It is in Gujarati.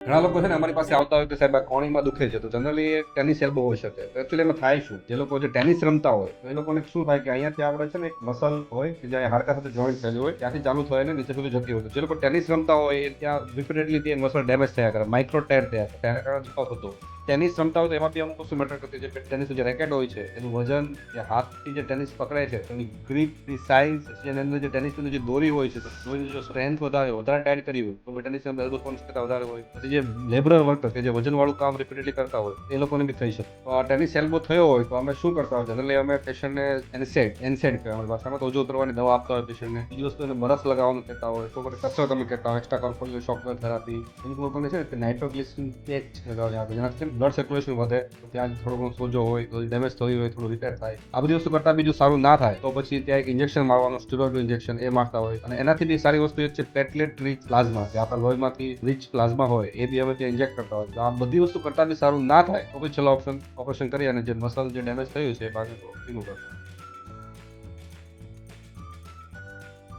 ઘણા લોકો છે ને અમારી પાસે આવતા હોય કે સાહેબ આ કોણીમાં દુખે છે, તો જનરલી ટેનિસ એલ્બો હોઈ શકે. તો એકચ્યુઅલી એમાં થાય શું, જે લોકો જે ટેનિસ રમતા હોય તો એ લોકોને શું થાય કે અહીંયાથી આપણે છે ને એક મસલ હોય કે જ્યાં હાડકા સાથે જોઈન્ટ થયેલી હોય ત્યાંથી ચાલુ થઈને નીચે સુધી જતી હોય. તો જે લોકો ટેનિસ રમતા હોય એ ત્યાં રિપીટેડલી તે મસલ ડેમેજ થયા કરે, માઇક્રો ટેર થયા કરે, તેના કારણે દુખાવો થતો હોય. ટેનિસ રમતા હોય તો એમાં બી અમુક વસ્તુ મેટર કરતી છે કે ટેનિસનું જે રેકેટ હોય છે એનું વજન, જે હાથથી જે ટેનિસ પકડે છે એની ગ્રીપ, એની સાઇઝ, એની અંદર જે ટેનિસની જે દોરી હોય છે તો દોરીની જો સ્ટ્રેન્થ વધારે ટાઈટ કરી હોય તો ટેનિસની અંદર એલ્બો ટોન્સ કરતા વધારે હોય. પછી જે લેબરર વર્કર કે જે વજનવાળું કામ રિપીટેડલી કરતા હોય એ લોકોને બી થઈ શકે. તો આ ટેનિસ એલ્બો થયો હોય તો અમે શું કરતા હોય, જનરલી અમે પેશન્ટને એનસેડ કહેવાય અમારી ભાષામાં, તો ઓજો ઉતરવાની દવા આપતા હોય પેશન્ટને. બીજી વસ્તુ એને બરફ લગાવવાનું કહેતા હોય, તો પછી કસરત અમે કહેતા હોય, એક્સ્ટ્રા કોર્પોરિયલ શોક થેરાપી. અમુક લોકોને છે ને નાઇટ્રોગ્લિસરીન પેચ લગાવવાની આવે, જેનાથી બ્લડ સર્ક્યુલેશન વધે, તો ત્યાં થોડો ઘણો સોજો હોય, તો ડેમેજ થયું હોય, થોડું રિપેર થાય. આ બધી વસ્તુ કરતા બીજું સારું ના થાય તો પછી ત્યાં એક ઇન્જેક્શન મારવાનું, સ્ટીરોઇડ ઇન્જેક્શન એ મારતા હોય. અને એનાથી બી સારી વસ્તુ એ છે પ્લેટલેટ રીચ પ્લાઝમા, જે આપણા લોહીમાંથી રીચ પ્લાઝમા હોય એ બી અમે ત્યાં ઇન્જેક્ટ કરતા હોય. તો આ બધી વસ્તુ કરતા બી સારું ના થાય તો પછી છેલ્લો ઓપ્શન ઓપરેશન કરી અને જે મસલ જે ડેમેજ થયું છે એ બાકી રિમૂવ કરતા.